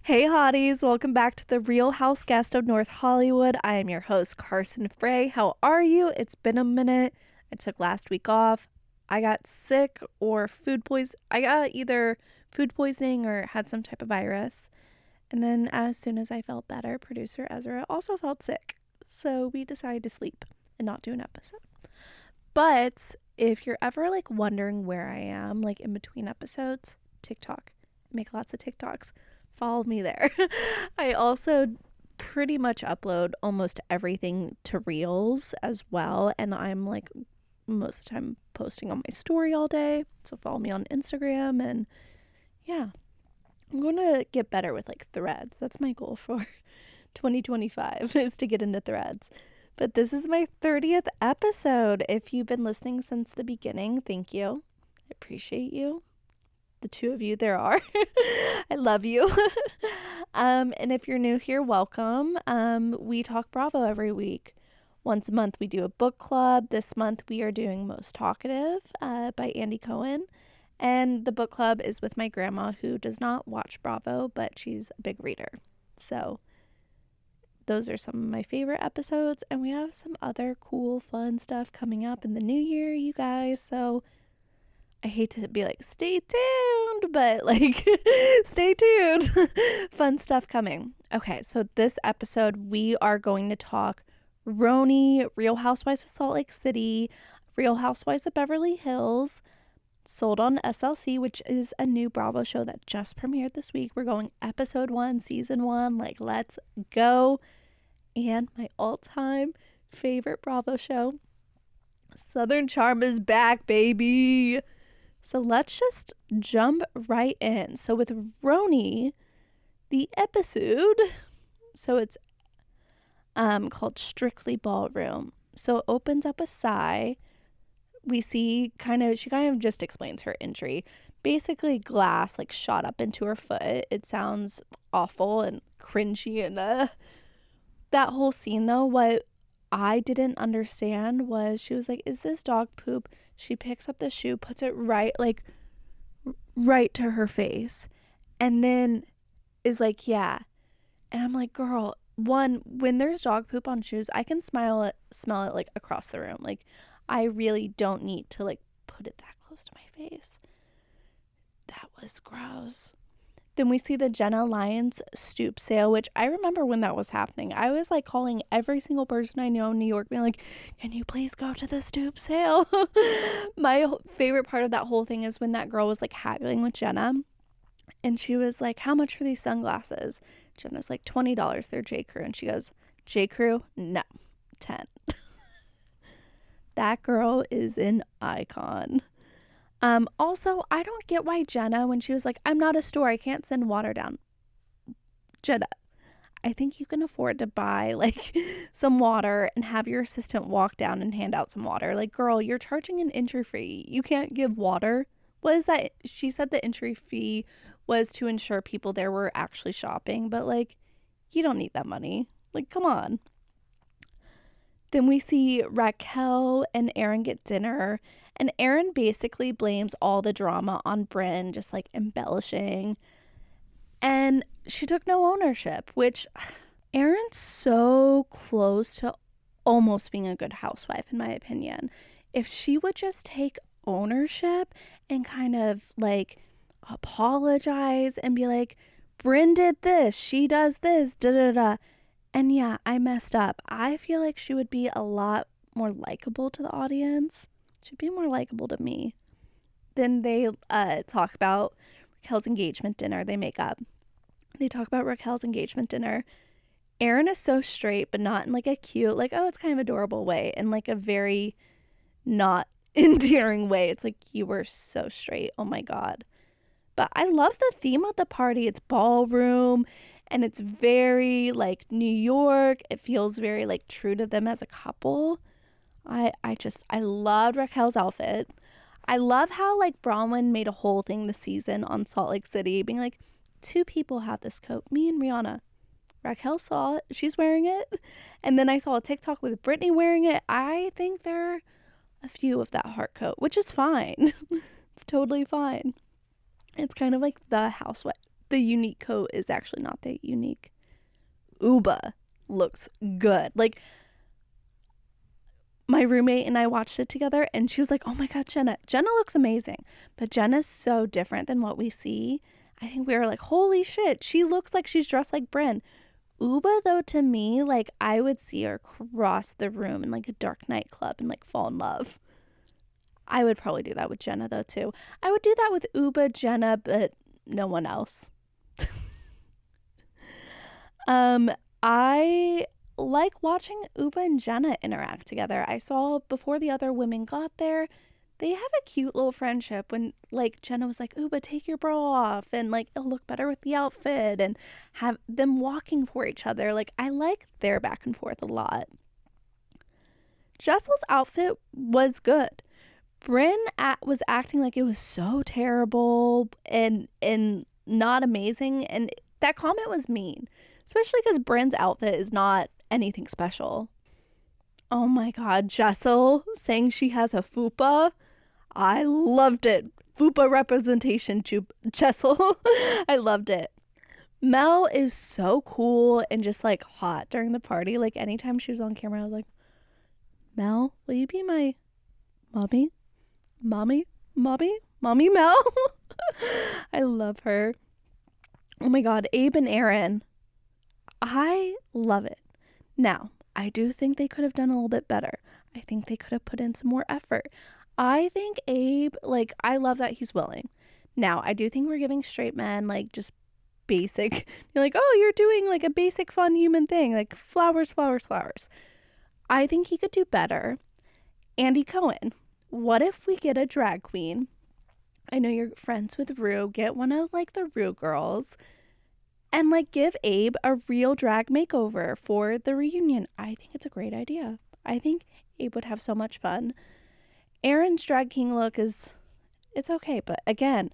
Hey hotties, welcome back to the Real House Guest of North Hollywood. I am your host, Carson Frey. How are you? It's been a minute. I took last week off. I got sick or I got either food poisoning or had some type of virus. And then as soon as I felt better, producer Ezra also felt sick. So we decided to sleep and not do an episode. But if you're ever wondering where I am, in between episodes, TikTok. I make lots of TikToks. Follow me there. I also pretty much upload almost everything to Reels as well. And I'm most of the time posting on my story all day. So follow me on Instagram. And yeah, I'm going to get better with threads. That's my goal for 2025 is to get into threads. But this is my 30th episode. If you've been listening since the beginning, thank you. I appreciate you. The two of you there are. I love you. And if you're new here, welcome. We talk Bravo every week. Once a month we do a book club. This month we are doing Most Talkative by Andy Cohen. And the book club is with my grandma, who does not watch Bravo, but she's a big reader. So those are some of my favorite episodes. And we have some other cool, fun stuff coming up in the new year, you guys. So I hate to be stay tuned, but stay tuned. Fun stuff coming. Okay, so this episode we are going to talk RHONY, Real Housewives of Salt Lake City, Real Housewives of Beverly Hills, sold on SLC, which is a new Bravo show that just premiered this week. We're going episode 1, season 1. Let's go. And my all-time favorite Bravo show, Southern Charm, is back, baby. So let's just jump right in. So with RHONY, the episode, so it's called Strictly Ballroom. So it opens up a sigh. We see she kind of just explains her injury. Basically glass shot up into her foot. It sounds awful and cringy. And that whole scene though, what I didn't understand was she was like, is this dog poop? She picks up the shoe, puts it right to her face, and then is like, yeah. And I'm like, girl, one, when there's dog poop on shoes, I can smell it across the room. I really don't need to put it that close to my face. That was gross. Then we see the Jenna Lyons stoop sale, which I remember when that was happening. I was calling every single person I know in New York, being like, can you please go to the stoop sale? My favorite part of that whole thing is when that girl was haggling with Jenna, and she was like, how much for these sunglasses? Jenna's like, $20. They're J. Crew. And she goes, J. Crew? No, 10. That girl is an icon. Also, I don't get why Jenna, when she was like, I'm not a store, I can't send water down. Jenna, I think you can afford to buy some water and have your assistant walk down and hand out some water. Girl, you're charging an entry fee. You can't give water. What is that? She said the entry fee was to ensure people there were actually shopping, but you don't need that money. Come on. Then we see Raquel and Aaron get dinner, and Aaron basically blames all the drama on Brynn, just embellishing. And she took no ownership, which Aaron's so close to almost being a good housewife, in my opinion. If she would just take ownership and kind of apologize and be like, Brynn did this, she does this, da-da-da. And yeah, I messed up. I feel like she would be a lot more likable to the audience. She'd be more likable to me. Then they talk about Raquel's engagement dinner. They make up. They talk about Raquel's engagement dinner. Aaron is so straight, but not in a cute, oh, it's kind of adorable way. In a very not endearing way. It's you were so straight. Oh my God. But I love the theme of the party. It's ballroom. And it's very New York. It feels very true to them as a couple. I loved Raquel's outfit. I love how Bronwyn made a whole thing this season on Salt Lake City, being two people have this coat, me and Rihanna. Raquel saw it, she's wearing it, and then I saw a TikTok with Brittany wearing it. I think there are a few of that heart coat, which is fine. It's totally fine. It's kind of the the unique coat is actually not that unique. RHOBH looks good. Like, my roommate and I watched it together, and she was like, oh my God, Jenna looks amazing. But Jenna's so different than what we see. I think we were like, holy shit, she looks like she's dressed like Brynn. RHOBH, though, to me, like, I would see her cross the room in like a dark nightclub and like fall in love. I would probably do that with Jenna, though, too. I would do that with RHOBH, Jenna, but no one else. I like watching RHOBH and Jenna interact together. I saw before the other women got there, they have a cute little friendship when, like, Jenna was like, RHOBH, take your bra off, and, like, it'll look better with the outfit, and have them walking for each other. Like, I like their back and forth a lot. Jessel's outfit was good. Brynn was acting like it was so terrible and not amazing, and that comment was mean, especially because Brynn's outfit is not anything special. Oh my God, Jessel saying she has a fupa. I loved it. Fupa representation, Jessel. I loved it. Mel is so cool and just like hot during the party. Like anytime she was on camera, I was like, Mel, will you be my mommy Mel? I love her. Oh my God, Abe and Aaron. I love it. Now, I do think they could have done a little bit better. I think they could have put in some more effort. I think Abe, like, I love that he's willing. Now, I do think we're giving straight men, like, just basic. You're like, oh, you're doing, like, a basic fun human thing. Like, flowers. I think he could do better. Andy Cohen. What if we get a drag queen? I know you're friends with Rue. Get one of, like, the Rue girls. And, like, give Abe a real drag makeover for the reunion. I think it's a great idea. I think Abe would have so much fun. Aaron's drag king look it's okay. But, again,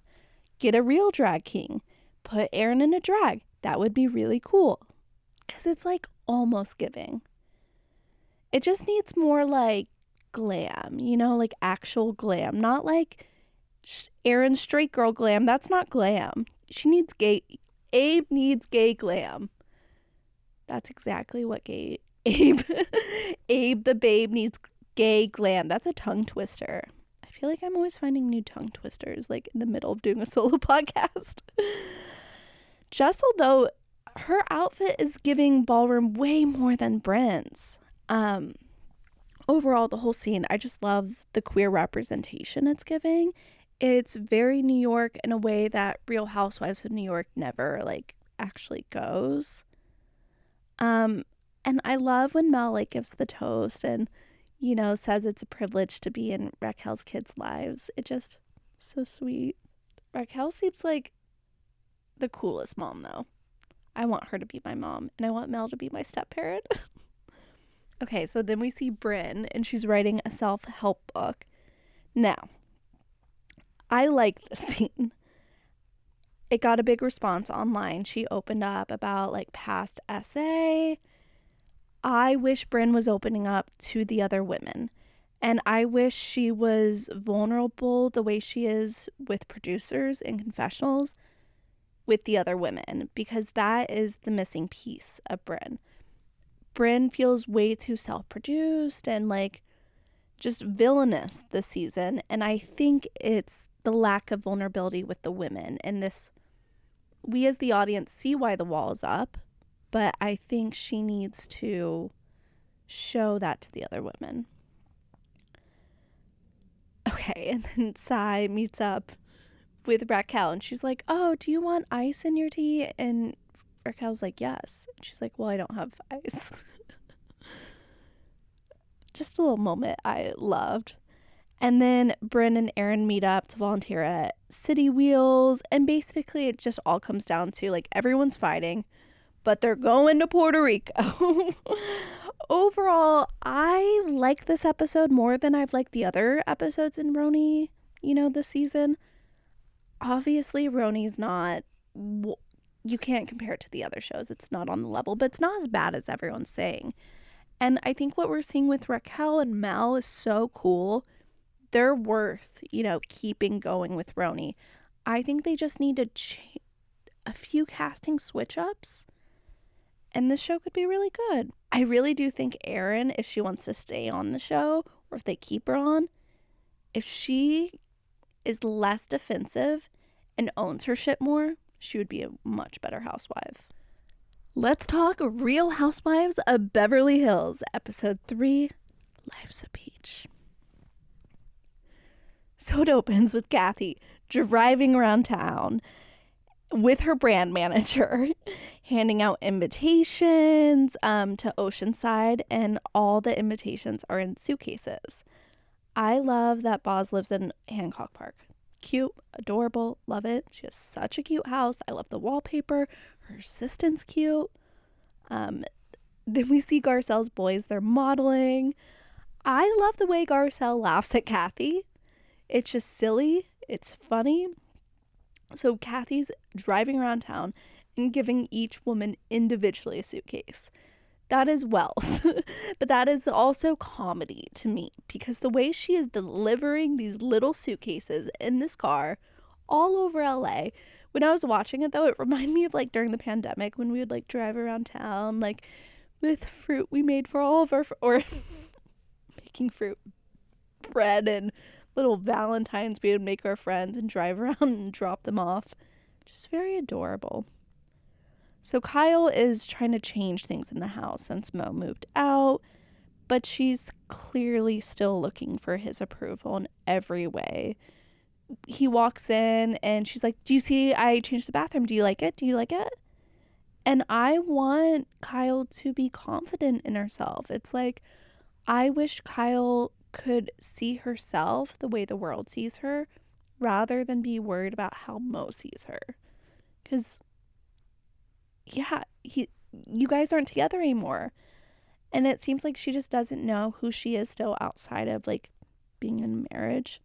get a real drag king. Put Aaron in a drag. That would be really cool. Because it's, like, almost giving. It just needs more, like, glam. You know, like, actual glam. Not, like, Aaron's straight girl glam. That's not glam. She needs gay... Abe needs gay glam. That's exactly what Abe the babe needs gay glam. That's a tongue twister. I feel like I'm always finding new tongue twisters, like in the middle of doing a solo podcast. Jessel, though, her outfit is giving ballroom way more than Brynn's. Overall, the whole scene, I just love the queer representation it's giving. It's very New York in a way that Real Housewives of New York never, like, actually goes. And I love when Mel, like, gives the toast and, you know, says it's a privilege to be in Raquel's kids' lives. It just, so sweet. Raquel seems like the coolest mom, though. I want her to be my mom, and I want Mel to be my step-parent. Okay, so then we see Brynn, and she's writing a self-help book. Now, I like this scene. It got a big response online. She opened up about, like, past essay. I wish Brynn was opening up to the other women. And I wish she was vulnerable the way she is with producers and confessionals with the other women. Because that is the missing piece of Brynn. Brynn feels way too self-produced and, like, just villainous this season. And I think it's the lack of vulnerability with the women. And this, we as the audience see why the wall is up, but I think she needs to show that to the other women. Okay, and then Sai meets up with Raquel, and she's like, oh, do you want ice in your tea? And Raquel's like, yes. And she's like, well, I don't have ice. Just a little moment I loved. And then Brynn and Aaron meet up to volunteer at City Wheels. And basically it just all comes down to, like, everyone's fighting, but they're going to Puerto Rico. Overall, I like this episode more than I've liked the other episodes in RHONY, you know, this season. Obviously, RHONY's not, you can't compare it to the other shows. It's not on the level, but it's not as bad as everyone's saying. And I think what we're seeing with Raquel and Mel is so cool. They're worth, you know, keeping going with RHONY. I think they just need to a few casting switch-ups, and this show could be really good. I really do think Erin, if she wants to stay on the show, or if they keep her on, if she is less defensive and owns her shit more, she would be a much better housewife. Let's talk Real Housewives of Beverly Hills, episode 3, Life's a Peach. So it opens with Kathy driving around town with her brand manager, handing out invitations to Oceanside, and all the invitations are in suitcases. I love that Boz lives in Hancock Park. Cute, adorable, love it. She has such a cute house. I love the wallpaper. Her assistant's cute. Then we see Garcelle's boys. They're modeling. I love the way Garcelle laughs at Kathy. It's just silly. It's funny. So Kathy's driving around town and giving each woman individually a suitcase. That is wealth. But that is also comedy to me, because the way she is delivering these little suitcases in this car all over LA. When I was watching it, though, it reminded me of like during the pandemic when we would like drive around town like with fruit we made for all of our or making fruit bread and little valentines we would make our friends and drive around and drop them off. Just very adorable. So Kyle is trying to change things in the house since Mo moved out, but she's clearly still looking for his approval in every way. He walks in and she's like, do you see I changed the bathroom? Do you like it? Do you like it? And I want Kyle to be confident in herself. It's like, I wish Kyle could see herself the way the world sees her rather than be worried about how Mo sees her. Because, yeah, you guys aren't together anymore. And it seems like she just doesn't know who she is still outside of, like, being in marriage.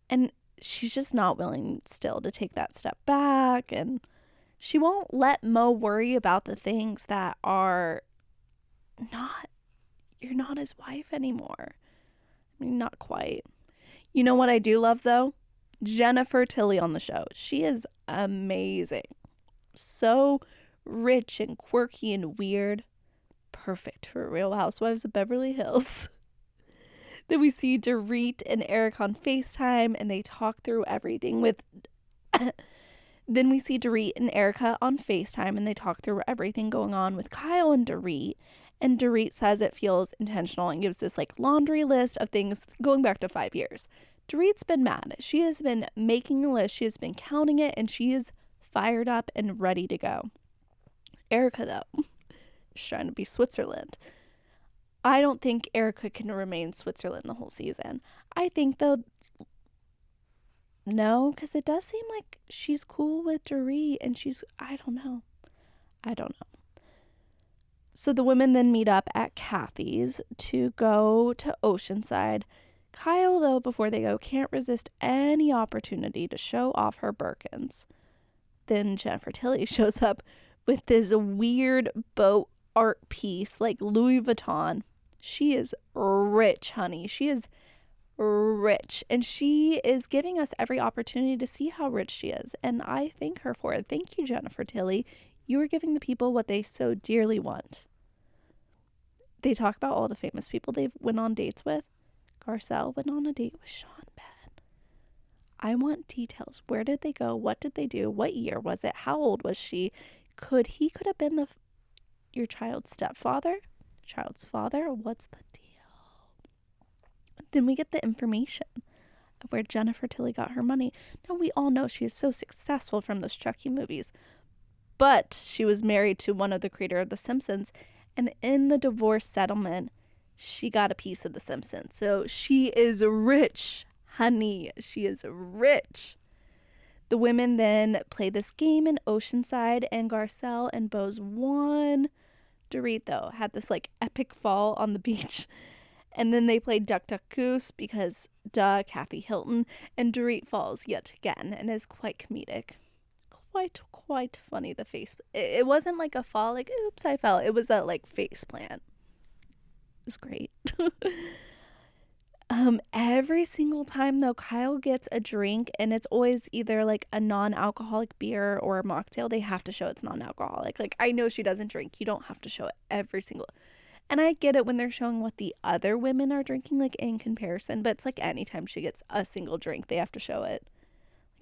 And she's just not willing still to take that step back. And she won't let Mo worry about the things that are not, you're not his wife anymore. I mean, not quite. You know what I do love, though? Jennifer Tilly on the show. She is amazing. So rich and quirky and weird. Perfect for Real Housewives of Beverly Hills. Then we see Dorit and Eric on FaceTime, and they talk through everything with... Then we see Dorit and Erica on FaceTime, and they talk through everything going on with Kyle and Dorit. And Dorit says it feels intentional and gives this, like, laundry list of things going back to 5 years. Dorit's been mad. She has been making a list. She has been counting it, and she is fired up and ready to go. Erica, though, is trying to be Switzerland. I don't think Erica can remain Switzerland the whole season. I think, though, no, because it does seem like she's cool with Dorit, and I don't know. So the women then meet up at Kathy's to go to Oceanside. Kyle, though, before they go, can't resist any opportunity to show off her Birkins. Then Jennifer Tilly shows up with this weird boat art piece, like Louis Vuitton. She is rich, honey. She is rich. And she is giving us every opportunity to see how rich she is. And I thank her for it. Thank you, Jennifer Tilly. You are giving the people what they so dearly want. They talk about all the famous people they went on dates with. Garcelle went on a date with Sean Penn. I want details. Where did they go? What did they do? What year was it? How old was she? Could have been your child's stepfather? Child's father? What's the deal? Then we get the information of where Jennifer Tilly got her money. Now, we all know she is so successful from those Chucky movies. But she was married to one of the creator of The Simpsons. And in the divorce settlement, she got a piece of The Simpsons. So she is rich, honey. She is rich. The women then play this game in Oceanside, and Garcelle and Bose won. Dorit, though, had this, like, epic fall on the beach. And then they played Duck, Duck, Goose because, duh, Kathy Hilton. And Dorit falls yet again and is quite comedic. Quite funny, the face. It wasn't like a fall, like, oops, I fell. It was a, like, face plant. It was great. Every single time though, Kyle gets a drink and it's always either like a non-alcoholic beer or a mocktail. They have to show it's non-alcoholic. Like, I know she doesn't drink. You don't have to show it every single. And I get it when they're showing what the other women are drinking, like in comparison, but it's like anytime she gets a single drink, they have to show it.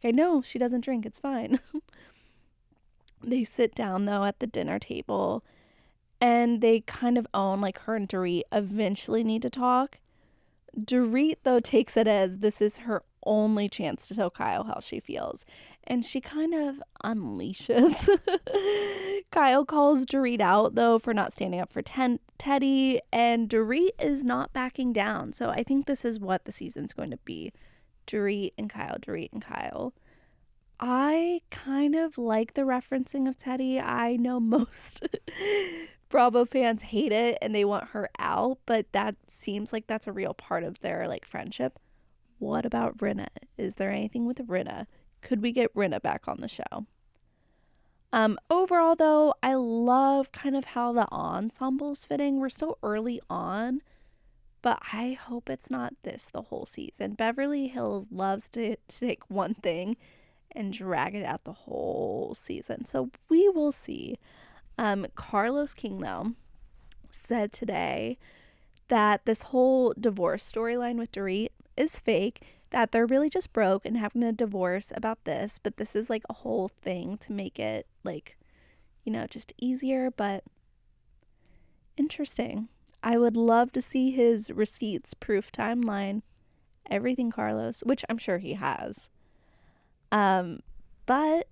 Like, I know she doesn't drink. It's fine. They sit down though at the dinner table and they kind of own like her and Dorit eventually need to talk. Dorit, though, takes it as this is her only chance to tell Kyle how she feels. And she kind of unleashes. Kyle calls Dorit out, though, for not standing up for Teddy. And Dorit is not backing down. So I think this is what the season's going to be. Dorit and Kyle, Dorit and Kyle. I kind of like the referencing of Teddy. I know most Bravo fans hate it and they want her out, but that seems like that's a real part of their like friendship. What about Rinna? Is there anything with Rinna? Could we get Rinna back on the show? Overall though, I love kind of how the ensemble's fitting. We're still early on, but I hope it's not this the whole season. Beverly Hills loves to take one thing and drag it out the whole season. So we will see. Carlos King, though, said today that this whole divorce storyline with Dorit is fake, that they're really just broke and having a divorce about this, but this is like a whole thing to make it like, you know, just easier, but interesting. I would love to see his receipts, proof, timeline, everything, Carlos, which I'm sure he has. But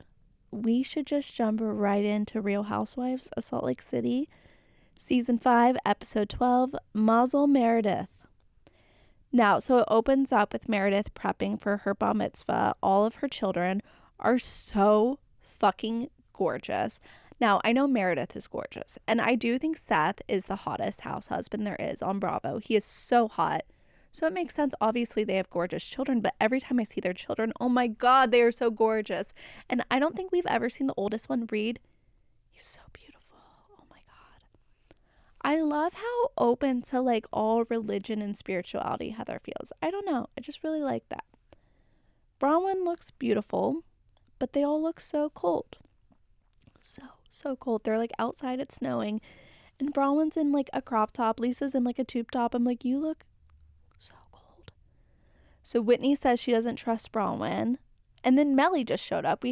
we should just jump right into Real Housewives of Salt Lake City, Season 5, Episode 12, Mazel Meredith. Now, so it opens up with Meredith prepping for her bar mitzvah. All of her children are so fucking gorgeous. Now, I know Meredith is gorgeous, and I do think Seth is the hottest house husband there is on Bravo. He is so hot. So it makes sense. Obviously, they have gorgeous children, but every time I see their children, oh my God, they are so gorgeous. And I don't think we've ever seen the oldest one, Reed. He's so beautiful. Oh my God. I love how open to like all religion and spirituality Heather feels. I don't know. I just really like that. Bronwyn looks beautiful, but they all look so cold. So cold. They're like outside, it's snowing, and Bronwyn's in like a crop top. Lisa's in like a tube top. I'm like, you look so cold. So Whitney says she doesn't trust Bronwyn, and then Melly just showed up.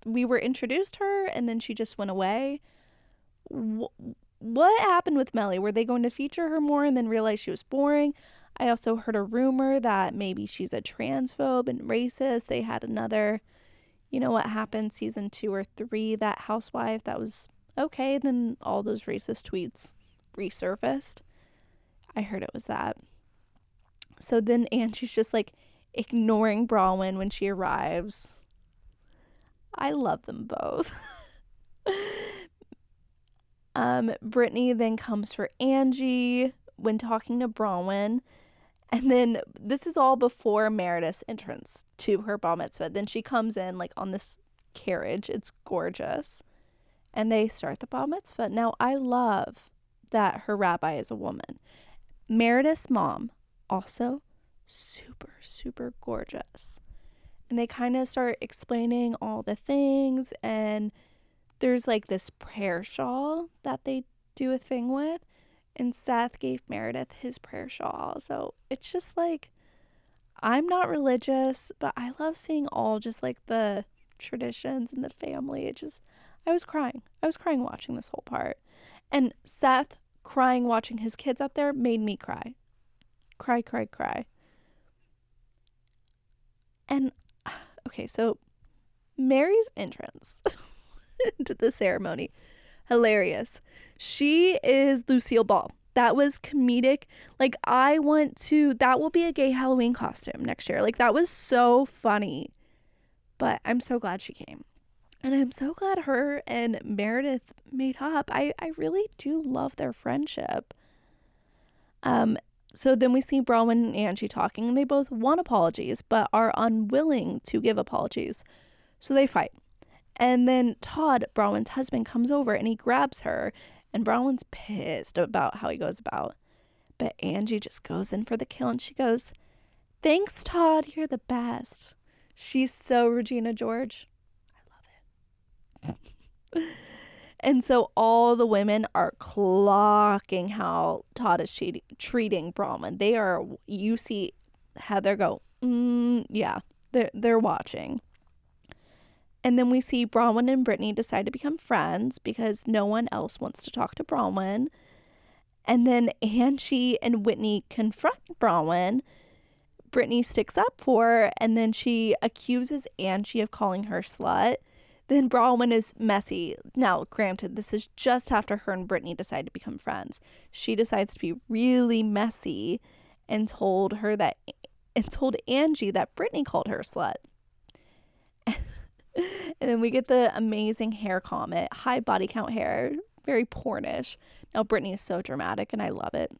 We were introduced to her and then she just went away. What happened with Melly? Were they going to feature her more and then realize she was boring? I also heard a rumor that maybe she's a transphobe and racist. They had another, you know what happened, season 2 or 3, that housewife that was okay, then all those racist tweets resurfaced. I heard it was that. So then Angie's just like ignoring Bronwyn when she arrives. I love them both. Brittany then comes for Angie when talking to Bronwyn. And then this is all before Meredith's entrance to her bar mitzvah. Then she comes in like on this carriage. It's gorgeous. And they start the bar mitzvah. Now, I love that her rabbi is a woman. Meredith's mom, also super, super gorgeous. And they kind of start explaining all the things. And there's like this prayer shawl that they do a thing with. And Seth gave Meredith his prayer shawl. So it's just like, I'm not religious, but I love seeing all just like the traditions and the family. I was crying. I was crying watching this whole part. And Seth crying watching his kids up there made me cry. Cry. And, okay, so Mary's entrance to the ceremony, hilarious. She is Lucille Ball. That was comedic. Like, that will be a gay Halloween costume next year. Like, that was so funny. But I'm so glad she came. And I'm so glad her and Meredith made up. I really do love their friendship. So then we see Bronwyn and Angie talking, and they both want apologies, but are unwilling to give apologies. So they fight. And then Todd, Bronwyn's husband, comes over and he grabs her. And Bronwyn's pissed about how he goes about. But Angie just goes in for the kill and she goes, "Thanks, Todd. You're the best." She's so Regina George. I love it. And so all the women are clocking how Todd is treating Bronwyn. They are, you see Heather go, yeah, they're watching. And then we see Bronwyn and Brittany decide to become friends because no one else wants to talk to Bronwyn. And then Angie and Whitney confront Bronwyn. Brittany sticks up for her, and then she accuses Angie of calling her slut. Then Bronwyn is messy. Now, granted, this is just after her and Brittany decide to become friends. She decides to be really messy and told Angie that Brittany called her a slut. And then we get the amazing hair comment, high body count hair, very pornish. Now, Brittany is so dramatic, and I love it.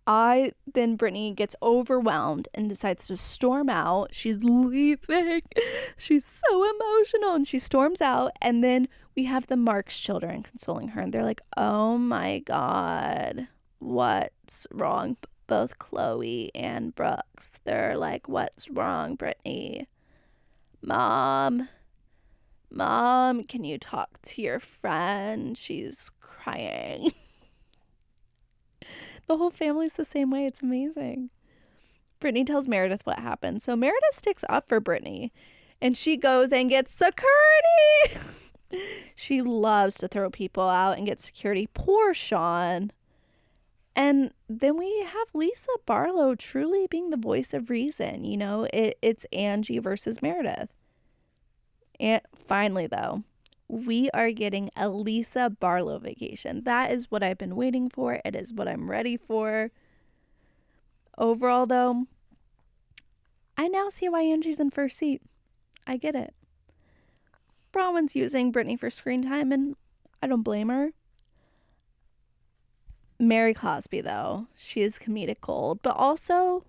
Then Brittany gets overwhelmed and decides to storm out. She's leaving. She's so emotional, and she storms out. And then we have the Marks children consoling her, and they're like, "Oh my God, what's wrong?" Both Chloe and Brooks. They're like, "What's wrong, Brittany? Mom, can you talk to your friend? She's crying." The whole family's the same way. It's amazing. Brittany tells Meredith what happened. So Meredith sticks up for Brittany, and she goes and gets security. She loves to throw people out and get security. Poor Sean. And then we have Lisa Barlow truly being the voice of reason. You know, it's Angie versus Meredith. And finally, though, we are getting a Lisa Barlow vacation. That is what I've been waiting for. It is what I'm ready for. Overall, though, I now see why Angie's in first seat. I get it. Bronwyn's using Brittany for screen time, and I don't blame her. Mary Cosby, though, she is comedic gold, but also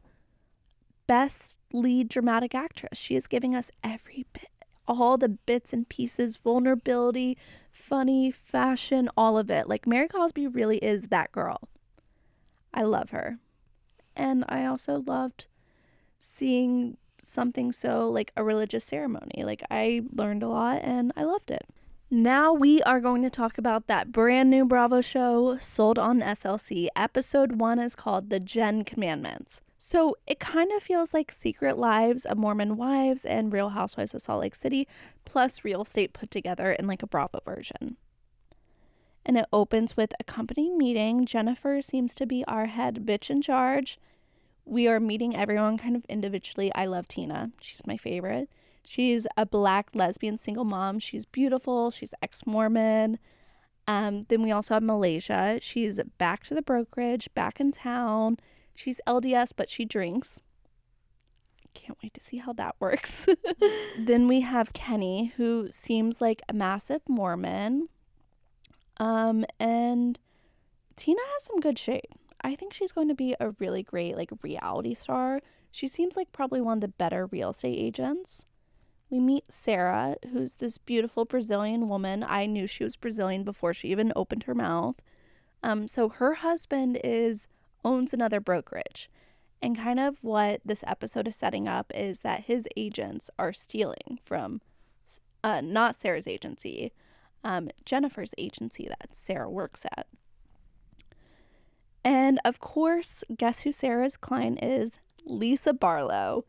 best lead dramatic actress. She is giving us every bit, all the bits and pieces, vulnerability, funny, fashion, all of it. Like, Mary Cosby really is that girl. I love her. And I also loved seeing something so, like, a religious ceremony. Like, I learned a lot and I loved it. Now we are going to talk about that brand new Bravo show, Sold on SLC. Episode 1 is called The Jen Commandments. So it kind of feels like Secret Lives of Mormon Wives and Real Housewives of Salt Lake City, plus real estate put together in like a Bravo version. And it opens with a company meeting. Jennifer seems to be our head bitch in charge. We are meeting everyone kind of individually. I love Tyna. She's my favorite. She's a Black lesbian single mom. She's beautiful. She's ex-Mormon. Then we also have Malaysia. She's back to the brokerage, back in town. She's LDS, but she drinks. Can't wait to see how that works. Then we have Kenny, who seems like a massive Mormon. And Tyna has some good shade. I think she's going to be a really great, like, reality star. She seems like probably one of the better real estate agents. We meet Sarah, who's this beautiful Brazilian woman. I knew she was Brazilian before she even opened her mouth. So her husband owns another brokerage. And kind of what this episode is setting up is that his agents are stealing from, not Sarah's agency, Jennifer's agency that Sarah works at. And of course, guess who Sarah's client is? Lisa Barlow.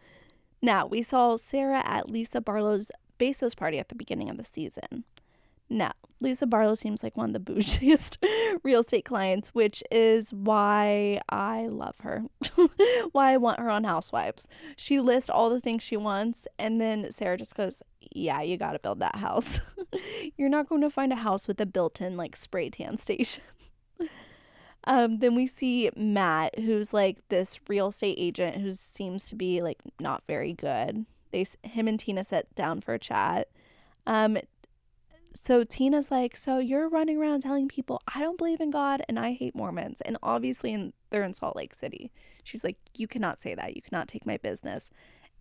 Now, we saw Sarah at Lisa Barlow's Bezos party at the beginning of the season. Now, Lisa Barlow seems like one of the bougiest real estate clients, which is why I love her. Why I want her on Housewives. She lists all the things she wants, and then Sarah just goes, yeah, you gotta build that house. You're not going to find a house with a built-in, like, spray tan station. Then we see Matt, who's like this real estate agent who seems to be like not very good. Him and Tyna sit down for a chat. So Tina's like, so you're running around telling people I don't believe in God and I hate Mormons. And obviously they're in Salt Lake City. She's like, you cannot say that. You cannot take my business.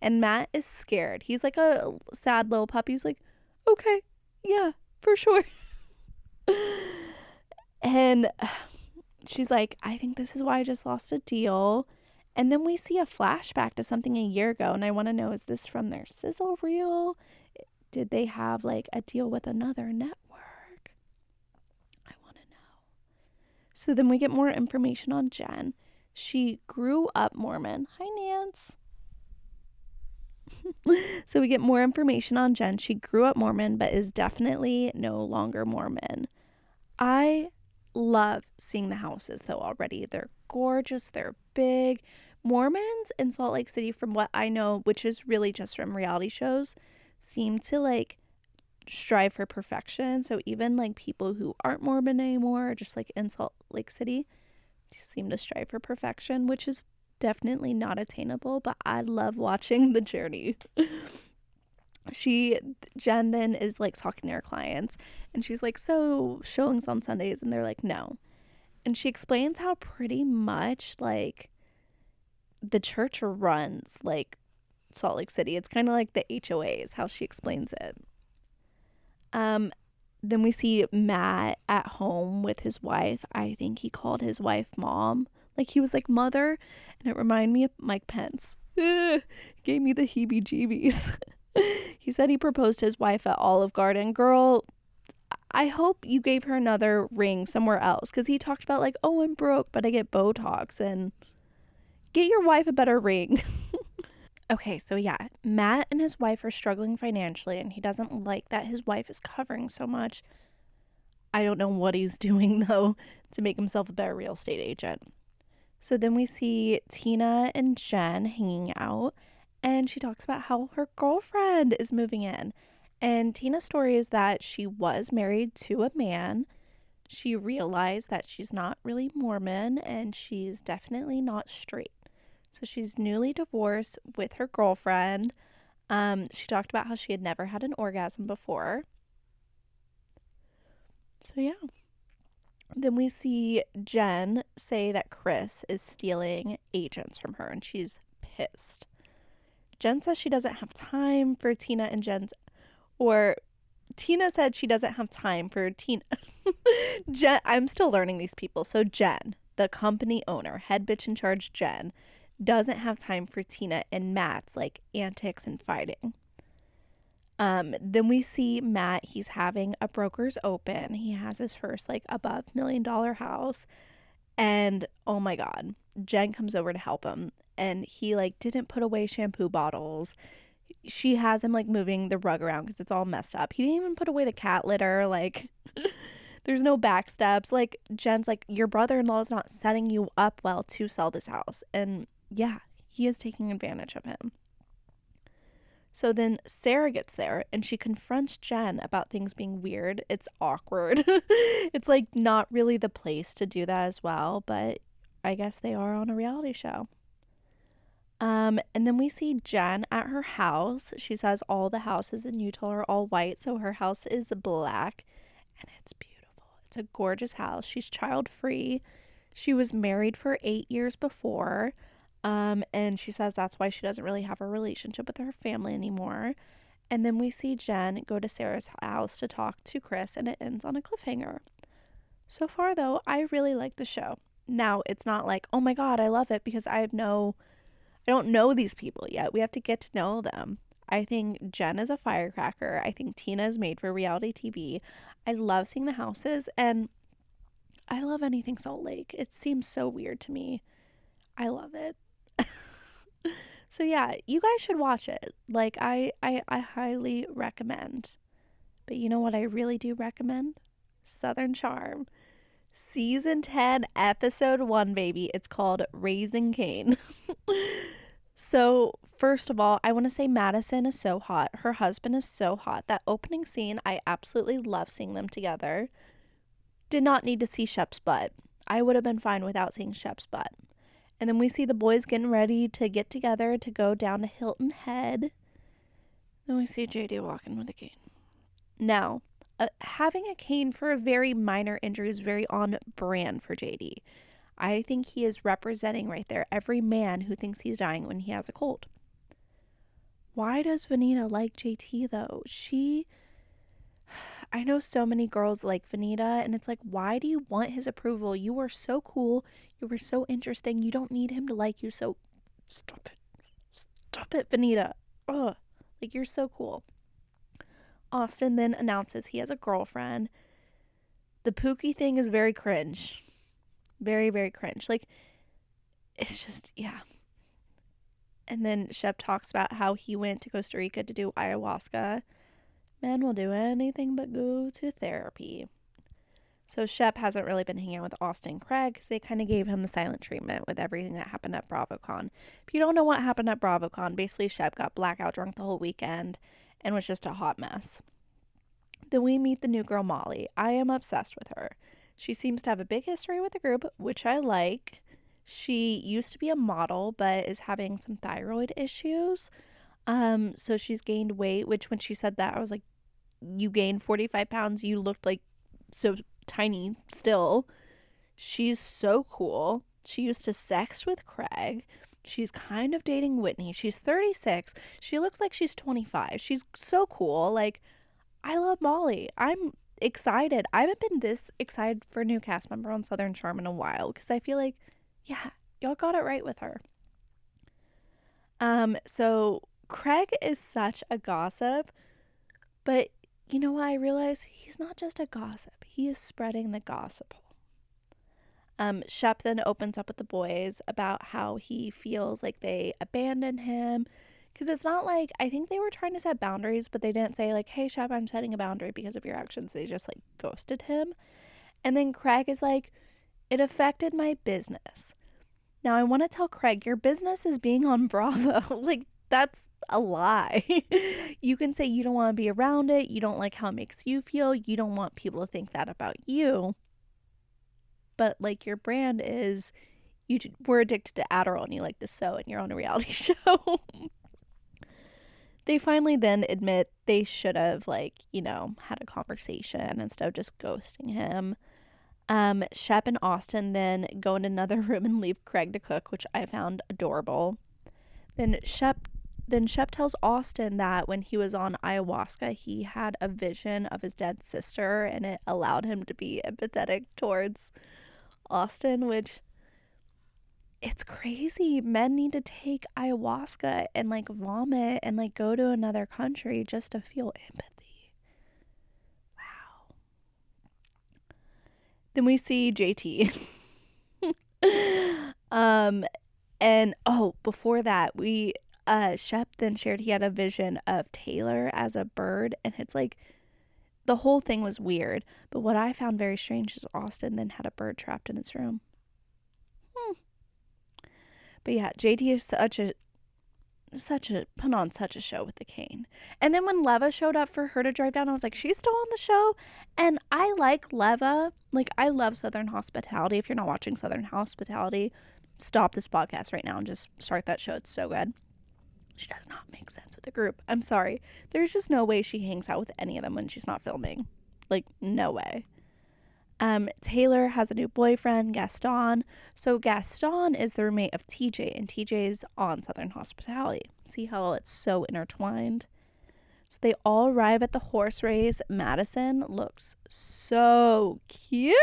And Matt is scared. He's like a sad little puppy. He's like, okay, yeah, for sure. And she's like, I think this is why I just lost a deal. And then we see a flashback to something a year ago. And I want to know, is this from their sizzle reel? Did they have like a deal with another network? I want to know. So then we get more information on Jen. She grew up Mormon. Hi, Nance. So we get more information on Jen. She grew up Mormon, but is definitely no longer Mormon. I love seeing the houses though already. They're gorgeous. They're big. Mormons in Salt Lake City, from what I know, which is really just from reality shows, seem to like strive for perfection. So even like people who aren't Mormon anymore, just like in Salt Lake City, seem to strive for perfection, which is definitely not attainable, but I love watching the journey. Jen then is like talking to her clients, and she's like, so showings on Sundays? And they're like, no. And she explains how pretty much like the church runs like Salt Lake City. It's kind of like the HOAs, how she explains it. Then we see Matt at home with his wife. I think he called his wife mom. Like he was like mother, and it reminded me of Mike Pence. Gave me the heebie-jeebies. He said he proposed to his wife at Olive Garden. Girl, I hope you gave her another ring somewhere else, because he talked about like, oh, I'm broke, but I get Botox. And get your wife a better ring. Okay, so yeah, Matt and his wife are struggling financially, and he doesn't like that his wife is covering so much. I don't know what he's doing, though, to make himself a better real estate agent. So then we see Tina and Jen hanging out, and she talks about how her girlfriend is moving in. And Tina's story is that she was married to a man. She realized that she's not really Mormon, and she's definitely not straight. So she's newly divorced with her girlfriend. She talked about how she had never had an orgasm before. So yeah. Then we see Jen say that Chris is stealing agents from her, and she's pissed. Jen says she doesn't have time for Tina and Jen's, or Tina said she doesn't have time for Tina. Jen, I'm still learning these people. So Jen, the company owner, head bitch in charge Jen, doesn't have time for Tina and Matt's like antics and fighting. Then we see Matt, he's having a broker's open. He has his first like above $1 million house, and oh my god, Jen comes over to help him, and he like didn't put away shampoo bottles. She has him like moving the rug around because it's all messed up. He didn't even put away the cat litter. Like there's no back steps. Like Jen's like, your brother-in-law is not setting you up well to sell this house. And yeah, he is taking advantage of him. So then Sarah gets there, and she confronts Jen about things being weird. It's awkward. It's like not really the place to do that as well, but I guess they are on a reality show. And then we see Jen at her house. She says all the houses in Utah are all white, so her house is black, and it's beautiful. It's a gorgeous house. She's child-free. She was married for 8 years before. And she says that's why she doesn't really have a relationship with her family anymore. And then we see Jen go to Sarah's house to talk to Chris, and it ends on a cliffhanger. So far, though, I really like the show. Now, it's not like, oh my god, I love it, because I don't know these people yet. We have to get to know them. I think Jen is a firecracker. I think Tina is made for reality TV. I love seeing the houses, and I love anything Salt Lake. It seems so weird to me. I love it. So yeah, you guys should watch it. Like I highly recommend. But you know what I really do recommend? Southern Charm. Season 10, episode 1, baby. It's called Raising Cain. So, first of all, I want to say Madison is so hot. Her husband is so hot. That opening scene, I absolutely love seeing them together. Did not need to see Shep's butt. I would have been fine without seeing Shep's butt. And then we see the boys getting ready to get together to go down to Hilton Head. Then we see JD walking with a cane. Now, having a cane for a very minor injury is very on brand for JD. I think he is representing right there every man who thinks he's dying when he has a cold. Why does Vanita like JT though? I know so many girls like Vanita, and it's like, why do you want his approval? You are so cool. You were so interesting. You don't need him to like you, so stop it. Stop it, Vanita. Ugh. Like, you're so cool. Austen then announces he has a girlfriend. The Pookie thing is very cringe. Very, very cringe. Like, it's just, yeah. And then Shep talks about how he went to Costa Rica to do ayahuasca. Men will do anything but go to therapy. So Shep hasn't really been hanging out with Austen and Craig because they kind of gave him the silent treatment with everything that happened at BravoCon. If you don't know what happened at BravoCon, basically Shep got blackout drunk the whole weekend and was just a hot mess. Then we meet the new girl, Molly. I am obsessed with her. She seems to have a big history with the group, which I like. She used to be a model, but is having some thyroid issues. So she's gained weight, which when she said that, I was like, you gained 45 pounds. You looked like so tiny still. She's so cool. She used to sex with Craig. She's kind of dating Whitney. She's 36. She looks like she's 25. She's so cool. Like, I love Molly. I'm excited. I haven't been this excited for a new cast member on Southern Charm in a while because I feel like, yeah, y'all got it right with her. So Craig is such a gossip, but you know what I realize? He's not just a gossip. He is spreading the gossip. Shep then opens up with the boys about how he feels like they abandoned him. Because it's not like, I think they were trying to set boundaries, but they didn't say like, hey, Shep, I'm setting a boundary because of your actions. They just like ghosted him. And then Craig is like, it affected my business. Now I want to tell Craig, your business is being on Bravo. Like, that's a lie. You can say you don't want to be around it. You don't like how it makes you feel. You don't want people to think that about you. But like, your brand is, we're addicted to Adderall and you like to sew and you're on a reality show. They finally then admit they should have, like, you know, had a conversation instead of just ghosting him. Shep and Austen then go in another room and leave Craig to cook, which I found adorable. Then Shep tells Austen that when he was on ayahuasca, he had a vision of his dead sister, and it allowed him to be empathetic towards Austen, which, it's crazy. Men need to take ayahuasca and like vomit and like go to another country just to feel empathy. Wow. Then we see JT. And before that, Shep then shared he had a vision of Taylor as a bird, and it's like, the whole thing was weird. But what I found very strange is Austen then had a bird trapped in his room. But yeah, JT is put on such a show with the cane. And then when Leva showed up for her to drive down, I was like, she's still on the show. And I like Leva. Like, I love Southern Hospitality. If you're not watching Southern Hospitality, stop this podcast right now and just start that show. It's so good. She does not make sense with the group. I'm sorry. There's just no way she hangs out with any of them when she's not filming. Like, no way. Taylor has a new boyfriend, Gaston. So Gaston is the roommate of TJ, and TJ's on Southern Hospitality. See how it's so intertwined? So they all arrive at the horse race. Madison looks so cute.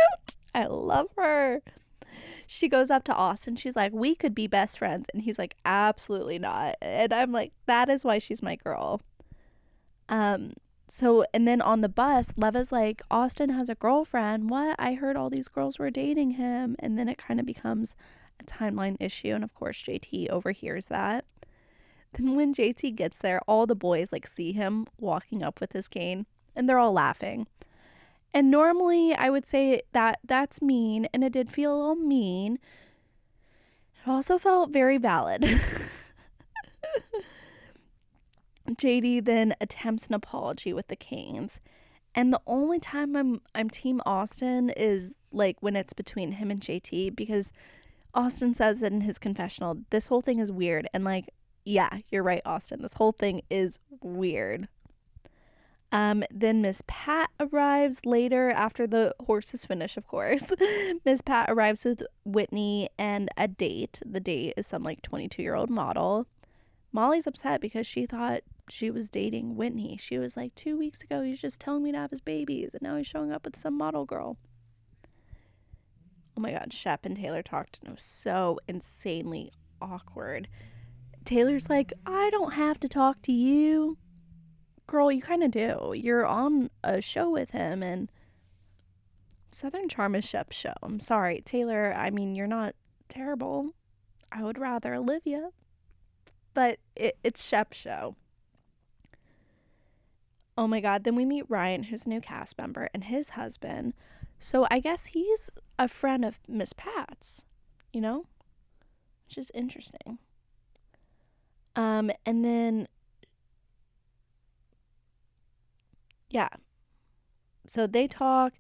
I love her. She goes up to Austen. She's like, we could be best friends. And he's like, absolutely not. And I'm like, that is why she's my girl. And then on the bus, Leva's like, Austen has a girlfriend. What? I heard all these girls were dating him. And then it kind of becomes a timeline issue. And of course, JT overhears that. Then when JT gets there, all the boys like see him walking up with his cane and they're all laughing. And normally I would say that that's mean, and it did feel a little mean. It also felt very valid. JD then attempts an apology with the canes. And the only time I'm team Austen is like when it's between him and JT, because Austen says in his confessional, this whole thing is weird. And like, yeah, you're right, Austen. This whole thing is weird. Then Miss Pat arrives later after the horses finish, of course. Miss Pat arrives with Whitney and a date. The date is some like 22-year-old model. Molly's upset because she thought she was dating Whitney. She was like, 2 weeks ago, he's just telling me to have his babies, and now he's showing up with some model girl. Oh my God, Shep and Taylor talked, and it was so insanely awkward. Taylor's like, I don't have to talk to you. Girl, you kind of do. You're on a show with him, and Southern Charm is Shep's show. I'm sorry, Taylor, I mean, you're not terrible. I would rather Olivia. But it's Shep's show. Oh my God, then we meet Ryan, who's a new cast member, and his husband. So I guess he's a friend of Miss Pat's, you know? Which is interesting. And then, yeah. So they talk,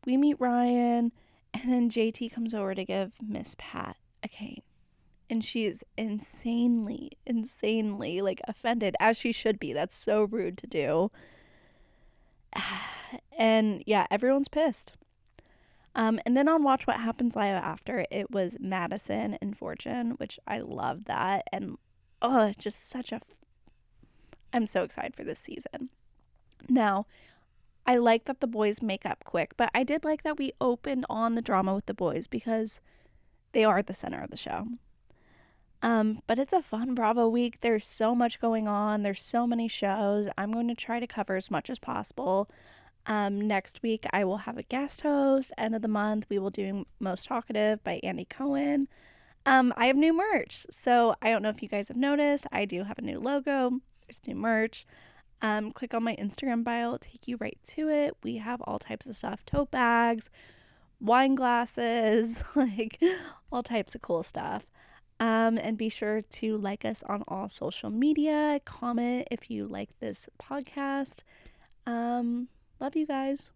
we meet Ryan, and then JT comes over to give Miss Pat a cane. And she is insanely, like, offended, as she should be. That's so rude to do. And yeah, everyone's pissed. And then on Watch What Happens Live after, it was Madison and Fortune, which I love that. And just such a I'm so excited for this season. Now, I like that the boys make up quick, but I did like that we opened on the drama with the boys because they are the center of the show. But it's a fun Bravo week. There's so much going on. There's so many shows. I'm going to try to cover as much as possible. Next week, I will have a guest host. End of the month, we will do Most Talkative by Andy Cohen. I have new merch. So I don't know if you guys have noticed. I do have a new logo. There's new merch. Click on my Instagram bio. It'll take you right to it. We have all types of stuff. Tote bags, wine glasses, like all types of cool stuff. And be sure to like us on all social media. Comment if you like this podcast. Love you guys.